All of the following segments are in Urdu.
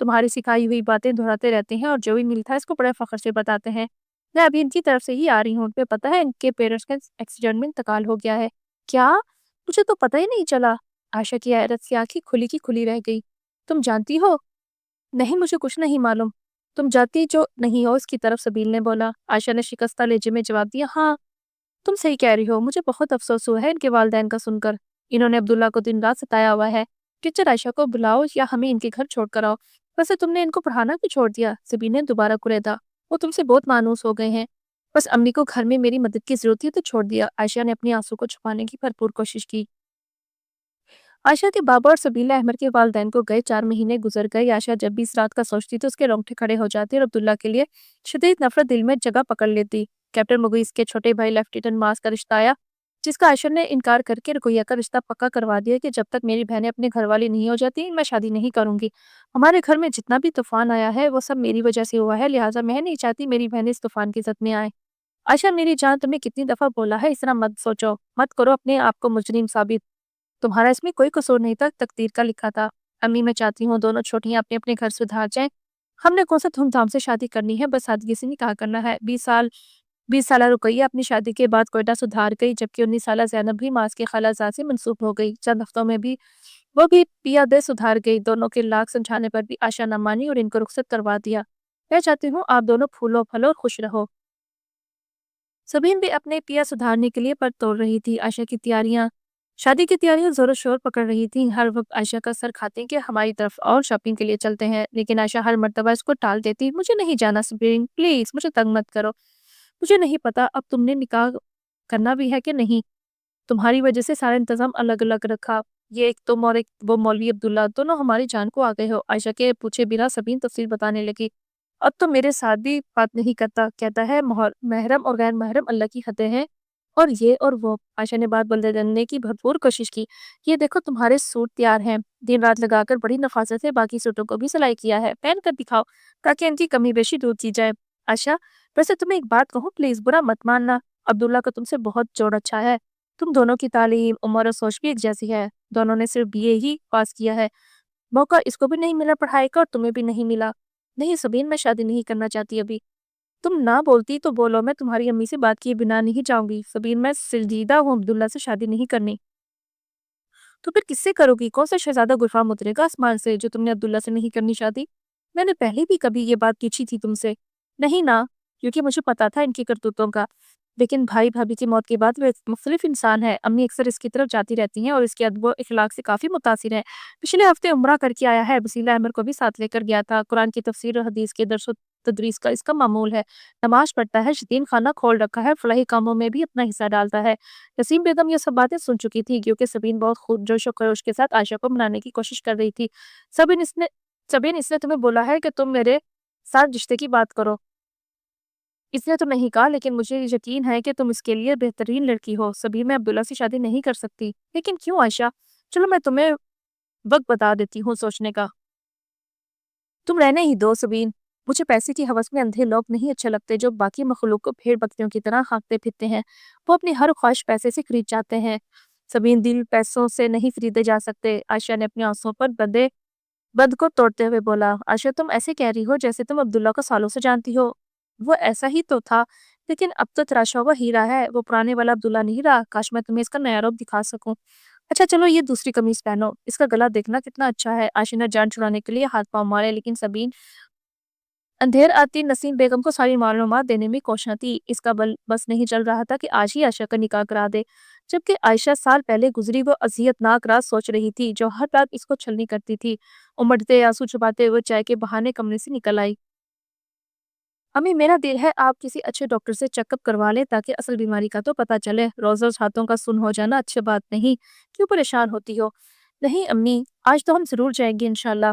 تمہاری سکھائی ہوئی باتیں دہراتے رہتے ہیں اور جو بھی ملتا ہے اس کو بڑے فخر سے بتاتے ہیں۔ میں ابھی ان کی طرف سے ہی آ رہی ہوں، تمہیں پتہ ہے ان کے پیرنٹس کا ایکسیڈنٹ میں انتقال ہو گیا ہے۔ کیا؟ مجھے تو پتہ ہی نہیں چلا۔ عائشہ کی حیرت سے آنکھیں کھلی کی کھلی رہ گئی۔ تم جانتی ہو؟ نہیں، مجھے کچھ نہیں معلوم۔ تم جاتی جو نہیں ہو، اس کی طرف سبیل نے بولا۔ عائشہ نے شکستہ لہجے میں جواب دیا، ہاں تم صحیح کہہ رہی ہو، مجھے بہت افسوس ہوا ہے ان کے والدین کا سن کر۔ انہوں نے عبداللہ کو دن رات ستایا ہوا ہے۔ ٹیچر عائشہ کو بلاؤ یا ہمیں ان کے گھر چھوڑ کر آؤ۔ ویسے تم نے ان کو پڑھانا کیوں چھوڑ دیا؟ سبیل نے دوبارہ کریدا۔ وہ تم سے بہت مانوس ہو گئے ہیں۔ بس امی کو گھر میں میری مدد کی ضرورت تھی تو چھوڑ دیا۔ عائشہ نے اپنی آنسو کو چھپانے کی بھرپور کوشش کی۔ عائشہ کے بابا اور سبیلہ احمد کے والدین کو گئے 4 مہینے گزر گئے۔ عائشہ جب بھی اس رات کا سوچتی تو اس کے رونگٹے کھڑے ہو جاتے اور عبداللہ کے لیے شدید نفرت دل میں جگہ پکڑ لیتی۔ کیپٹن مغیث کے چھوٹے بھائی لیفٹیننٹ ماس کا رشتہ آیا، جس کا عائشہ نے انکار کر کے رقیہ کا رشتہ پکا کروا دیا کہ جب تک میری بہنیں اپنے گھر والی نہیں ہو جاتی میں شادی نہیں کروں گی۔ ہمارے گھر میں جتنا بھی طوفان آیا ہے وہ سب میری وجہ سے ہوا ہے، لہٰذا میں نہیں چاہتی میری بہنیں اس طوفان کی زد میں آئیں۔ عائشہ میری جان، تمہیں کتنی دفعہ بولا ہے اس طرح مت سوچو، مت کرو اپنے آپ کو مجرم ثابت۔ تمہارا اس میں کوئی قصور نہیں تھا، تقدیر کا لکھا تھا۔ امی میں چاہتی ہوں دونوں چھوٹیاں اپنے اپنے گھر سدھار جائیں۔ ہم نے کون سا دھوم دھام سے شادی کرنی ہے، بس سادگی سے نکاح کرنا ہے۔ 20 سالہ رقیہ اپنی شادی کے بعد کوئٹہ سدھار گئی، جبکہ 19 سالہ زینب بھی ماس کے خالہ زاد سے منسوب ہو گئی۔ چند ہفتوں میں بھی وہ بھی پیا دے سدھار گئی۔ دونوں کے لاکھ سمجھانے پر بھی عائشہ نہ مانی اور ان کو رخصت کروا دیا۔ میں چاہتی ہوں آپ دونوں پھولو پھلو اور خوش رہو۔ سبین بھی اپنے پیا سدھارنے کے لیے پر توڑ رہی تھی۔ عائشہ کی تیاریاں، شادی کی تیاریاں زور و شور پکڑ رہی تھیں۔ ہر وقت عائشہ کا سر کھاتے کہ ہماری طرف اور شاپنگ کے لیے چلتے ہیں، لیکن عائشہ ہر مرتبہ اس کو ٹال دیتی۔ مجھے نہیں جانا سبین، پلیز مجھے تنگ مت کرو۔ مجھے نہیں پتا اب تم نے نکاح کرنا بھی ہے کہ نہیں، تمہاری وجہ سے سارا انتظام الگ الگ رکھا، یہ ایک تم اور ایک وہ مولوی عبداللہ، دونوں ہماری جان کو آ گئے ہو۔ عائشہ کے پوچھے بنا سبین تفصیل بتانے لگی۔ اب تو میرے ساتھ بھی بات نہیں کرتا، کہتا ہے محرم اور غیر محرم اللہ کی حدیں ہیں، اور یہ اور وہ۔ عائشہ نے بات بدلنے کی بھرپور کوشش کی۔ یہ دیکھو تمہارے سوٹ تیار ہیں، دن رات لگا کر بڑی نفاست سے باقی سوٹوں کو بھی سلائی کیا ہے، پہن کر دکھاؤ تاکہ ان کی کمی بیشی دور کی جائے۔ عائشہ ویسے تمہیں ایک بات کہوں، پلیز برا مت ماننا، عبداللہ کا تم سے بہت جوڑ اچھا ہے۔ تم دونوں کی تعلیم، عمر اور سوچ بھی ایک جیسی ہے، دونوں نے صرف BA ہی پاس کیا ہے، موقع اس کو بھی نہیں ملا پڑھائی کا اور تمہیں بھی نہیں ملا۔ نہیں سبین، میں شادی نہیں کرنا چاہتی ابھی۔ تم نہ بولتی تو بولو، میں تمہاری امی سے بات کیے بنا نہیں جاؤں گی۔ سبین، میں سنجیدہ ہوں، عبداللہ سے شادی نہیں کرنی۔ تو پھر کس سے کرو گی؟ کون سا شہزادہ غلفام اترے گا آسمان سے جو تم نے عبداللہ سے نہیں کرنی شادی؟ میں نے پہلے بھی کبھی یہ بات پوچھی تھی تم سے؟ نہیں نا، کیونکہ مجھے پتا تھا ان کی کرتوتوں کا۔ لیکن بھائی بھابھی کی موت کے بعد وہ مختلف انسان ہے۔ امی اکثر اس کی طرف جاتی رہتی ہیں اور اس کے ادب و اخلاق سے کافی متاثر ہیں۔ پچھلے ہفتے عمرہ کر کے آیا ہے، بصیلہ احمد کو بھی ساتھ لے کر گیا تھا۔ قرآن کی تفسیر اور حدیث کے درس و تدریس کا اس کا معمول ہے، نماز پڑھتا ہے، یتیم خانہ کھول رکھا ہے، فلاحی کاموں میں بھی اپنا حصہ ڈالتا ہے۔ نسیم بیگم یہ سب باتیں سن چکی تھی، کیونکہ سبین بہت خود جوش و خروش کے ساتھ عائشہ کو منانے کی کوشش کر رہی تھی۔ سبین اس نے تمہیں بولا ہے کہ تم میرے ساتھ رشتے کی بات کرو؟ اس نے تو نہیں کہا، لیکن مجھے یقین ہے کہ تم اس کے لیے بہترین لڑکی ہو۔ سبین، میں عبداللہ سے شادی نہیں کر سکتی۔ لیکن کیوں عائشہ؟ چلو میں تمہیں وقت بتا دیتی ہوں سوچنے کا، تم رہنے ہی دو سبین۔ مجھے پیسے کی ہوس میں اندھے لوگ نہیں اچھے لگتے جو باقی مخلوق کو بھیڑ بکریوں کی طرح ہانکتے پھرتے ہیں۔ وہ اپنی ہر خواہش پیسے سے خرید جاتے ہیں۔ سبین، دل پیسوں سے نہیں خریدے جا سکتے، عائشہ نے اپنی آنسوں پر بند کو توڑتے ہوئے بولا۔ عائشہ تم ایسے کہہ رہی ہو جیسے تم عبداللہ کو سالوں سے جانتی ہو۔ وہ ایسا ہی تو تھا، لیکن اب تو تراشا ہوا ہیرا ہے، وہ پرانے والا عبداللہ نہیں رہا۔ کاش میں تمہیں اس کا نیا روپ دکھا سکوں۔ اچھا چلو یہ دوسری قمیص پہنو، اس کا گلا دیکھنا کتنا اچھا ہے۔ عائشہ نے جان چھڑانے کے لیے ہاتھ پاؤں مارے، لیکن سبین اندھیر آتی نسیم بیگم کو ساری معلومات دینے میں کوشاں تھی۔ اس کا بس نہیں چل رہا تھا کہ آج ہی عائشہ کا نکاح کرا دے، جبکہ عائشہ سال پہلے گزری وہ اذیتناک رات سوچ رہی تھی جو ہر رات اس کو چھلنی کرتی تھی۔ امڑتے آنسو چھپاتے ہوئے چائے کے بہانے کمرے سے نکل آئی۔ امی، میرا دل ہے آپ کسی اچھے ڈاکٹر سے چیک اپ کروا لیں تاکہ اصل بیماری کا تو پتہ چلے۔ روز روز ہاتھوں کا سن ہو جانا اچھی بات نہیں، کیوں پریشان ہوتی ہو؟ نہیں امی، آج تو ہم ضرور جائیں گے انشاءاللہ۔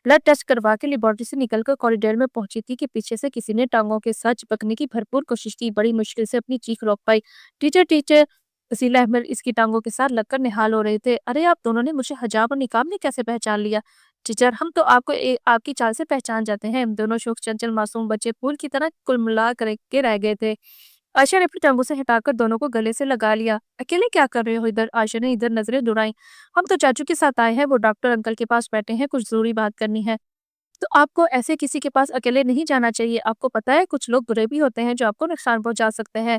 بلڈ ٹیسٹ کروا کے لیبارٹری سے نکل کر کوریڈور میں پہنچی تھی کہ پیچھے سے کسی نے ٹانگوں کے ساتھ چپکنے کی بھرپور کوشش کی۔ بڑی مشکل سے اپنی چیخ روک پائی۔ ٹیچر وسیلہ احمد اس کی ٹانگوں کے ساتھ لگ کر نہال ہو رہے تھے۔ ارے آپ دونوں نے مجھے حجاب اور نقاب میں کیسے پہچان لیا؟ ٹیچر، ہم تو آپ کو آپ کی چال سے پہچان جاتے ہیں۔ دونوں شوخ چنچل معصوم بچے پھول کی طرح کل ملا کر کے رہ گئے تھے۔ عائشہ نے اپنی ٹانگوں سے ہٹا کر دونوں کو گلے سے لگا لیا۔ اکیلے کیا کر رہے ہو ادھر؟ عائشہ نے ادھر نظریں دوڑائیں۔ ہم تو چاچو کے ساتھ آئے ہیں، وہ ڈاکٹر انکل کے پاس بیٹھے ہیں، کچھ ضروری بات کرنی ہے۔ تو آپ کو ایسے کسی کے پاس اکیلے نہیں جانا چاہیے. آپ کو پتا ہے کچھ لوگ برے بھی ہوتے ہیں جو آپ کو نقصان پہنچا سکتے ہیں.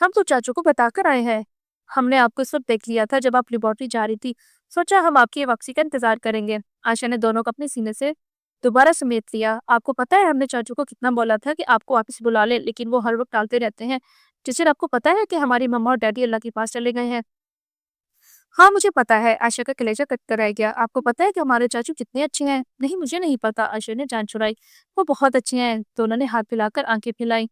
ہم تو چاچو کو بتا کر آئے ہیں. ہم نے آپ کو سب دیکھ لیا تھا جب آپ لیبارٹری جا رہی تھی. سوچا ہم آپ کی واپسی کا انتظار کریں گے. آشا نے دونوں کو اپنے سینے سے دوبارہ سمیٹ لیا. آپ کو پتا ہے ہم نے چاچو کو کتنا بولا تھا کہ آپ کو واپس بلا لے, لیکن وہ ہر وقت ٹالتے رہتے ہیں. جسے آپ کو پتا ہے کہ ہماری مما اور ڈیڈی اللہ کے پاس چلے گئے ہیں. ہاں مجھے پتا ہے. عائشہ کا کلیجہ کٹ کر رہ گیا. آپ کو پتا ہے کہ ہمارے چاچو کتنے اچھے ہیں. نہیں مجھے نہیں پتا. عائشہ نے جان چھڑائی. وہ بہت اچھے ہیں. دونوں نے ہاتھ پھیلا کر آنکھیں پھیلائی.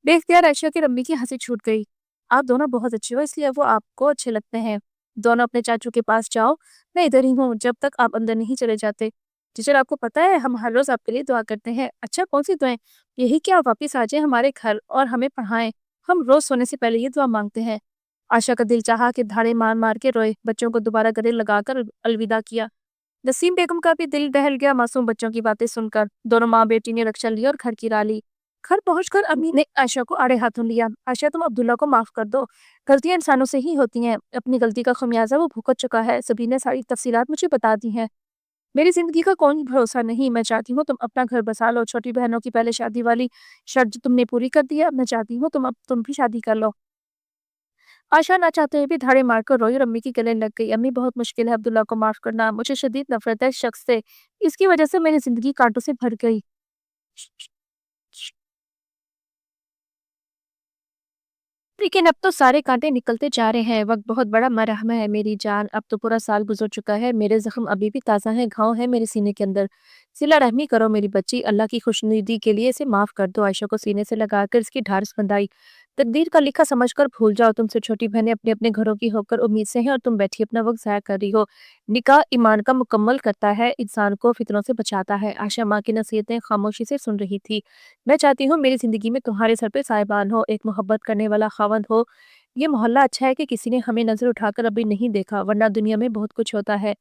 بے اختیار عائشہ کی امی کی ہنسی چھوٹ گئی. آپ دونوں بہت اچھے ہو اس لیے وہ آپ کو اچھے لگتے ہیں. دونوں اپنے چاچو کے پاس جاؤ. میں ادھر ہی ہوں جب تک آپ اندر نہیں چلے جاتے. ٹیچر آپ کو پتا ہے ہم ہر روز آپ کے لیے دعا کرتے ہیں. اچھا کون سی دعائیں؟ یہی کہ آپ واپس آ جائیں ہمارے گھر اور ہمیں پڑھائیں. ہم روز سونے سے پہلے یہ دعا مانگتے ہیں. عائشہ کا دل چاہا کہ دھاڑے مار مار کے روئے. بچوں کو دوبارہ گلے لگا کر الوداع کیا. نسیم بیگم کا بھی دل دہل گیا معصوم بچوں کی باتیں سن کر. دونوں ماں بیٹی نے رکشا لی اور گھر کی راہ لی. گھر پہنچ کر امی نے عائشہ کو آڑے ہاتھوں لیا. عائشہ تم عبداللہ کو معاف کر دو. غلطیاں انسانوں سے ہی ہوتی ہیں. اپنی غلطی کا خمیازہ وہ بھگت چکا ہے. سبھی نے ساری تفصیلات مجھے بتا دی ہیں. میری زندگی کا کوئی بھروسہ نہیں. میں چاہتی ہوں تم اپنا گھر بسا لو. چھوٹی بہنوں کی پہلے شادی والی شرط جو تم نے پوری کر دی ہے. اب میں چاہتی ہوں تم بھی شادی کر لو. عائشہ نہ چاہتے ہوئے بھی دھاڑے مار کر روئی اور امی کی گلے لگ گئی. امی بہت مشکل ہے عبداللہ کو معاف کرنا. مجھے شدید نفرت ہے اس شخص سے. اس کی وجہ سے میری زندگی کانٹوں سے بھر گئی. لیکن اب تو سارے کانٹے نکلتے جا رہے ہیں. وقت بہت بڑا مرہم ہے میری جان. اب تو پورا سال گزر چکا ہے. میرے زخم ابھی بھی تازہ ہیں. گھاؤ ہے میرے سینے کے اندر. صلہ رحمی کرو میری بچی. اللہ کی خوشنودی کے لیے اسے معاف کر دو. عائشہ کو سینے سے لگا کر اس کی ڈھارس بندھائی. تقدیر کا لکھا سمجھ کر بھول جاؤ. تم سے چھوٹی بہنیں اپنے اپنے گھروں کی ہو کر امید سے ہیں اور تم بیٹھی اپنا وقت ضائع کر رہی ہو. نکاح ایمان کا مکمل کرتا ہے. انسان کو فتنوں سے بچاتا ہے. عائشہ ماں کی نصیحتیں خاموشی سے سن رہی تھی. میں چاہتی ہوں میری زندگی میں تمہارے سر پہ سائبان ہو. ایک محبت کرنے والا خاوند ہو. یہ محلہ اچھا ہے کہ کسی نے ہمیں نظر اٹھا کر ابھی نہیں دیکھا, ورنہ دنیا میں بہت کچھ ہوتا ہے.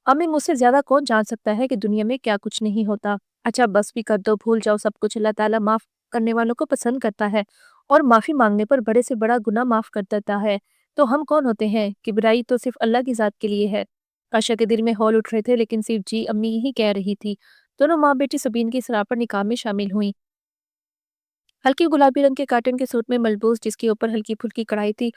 امی مجھ سے زیادہ کون جان سکتا ہے کہ دنیا میں کیا کچھ نہیں ہوتا. اچھا بس بھی کر دو. بھول جاؤ سب کچھ. اللہ تعالیٰ معاف کرنے والوں کو پسند کرتا ہے اور معافی مانگنے پر بڑے سے بڑا گناہ معاف کر دیتا ہے. تو ہم کون ہوتے ہیں؟ کبریائی تو صرف اللہ کی ذات کے لیے ہے. عائشہ کے دل میں ہول اٹھ رہے تھے لیکن صرف جی امی ہی کہہ رہی تھی. دونوں ماں بیٹی سبین کی اصرار پر نکاح میں شامل ہوئیں. ہلکی گلابی رنگ کے کاٹن کے سوٹ میں ملبوس, جس کے اوپر ہلکی پھلکی کڑھائی تھی,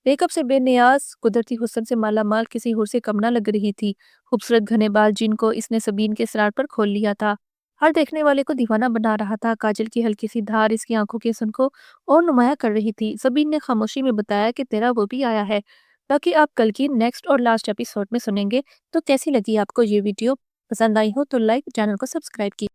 میک اپ سے بے نیاز, قدرتی حسن سے مالا مال, کسی حور سے کم نہ لگ رہی تھی. خوبصورت گھنے بال جن کو اس نے سبین کے اصرار پر کھول لیا تھا, ہر دیکھنے والے کو دیوانہ بنا رہا تھا. کاجل کی ہلکی سی دھار اس کی آنکھوں کے حسن کو اور نمایاں کر رہی تھی. سبین نے خاموشی میں بتایا کہ تیرا وہ بھی آیا ہے, تاکہ آپ کل کی نیکسٹ اور لاسٹ ایپیسوڈ میں سنیں گے. تو کیسی لگی آپ کو یہ ویڈیو؟ پسند آئی ہو تو لائک, چینل کو سبسکرائب کی.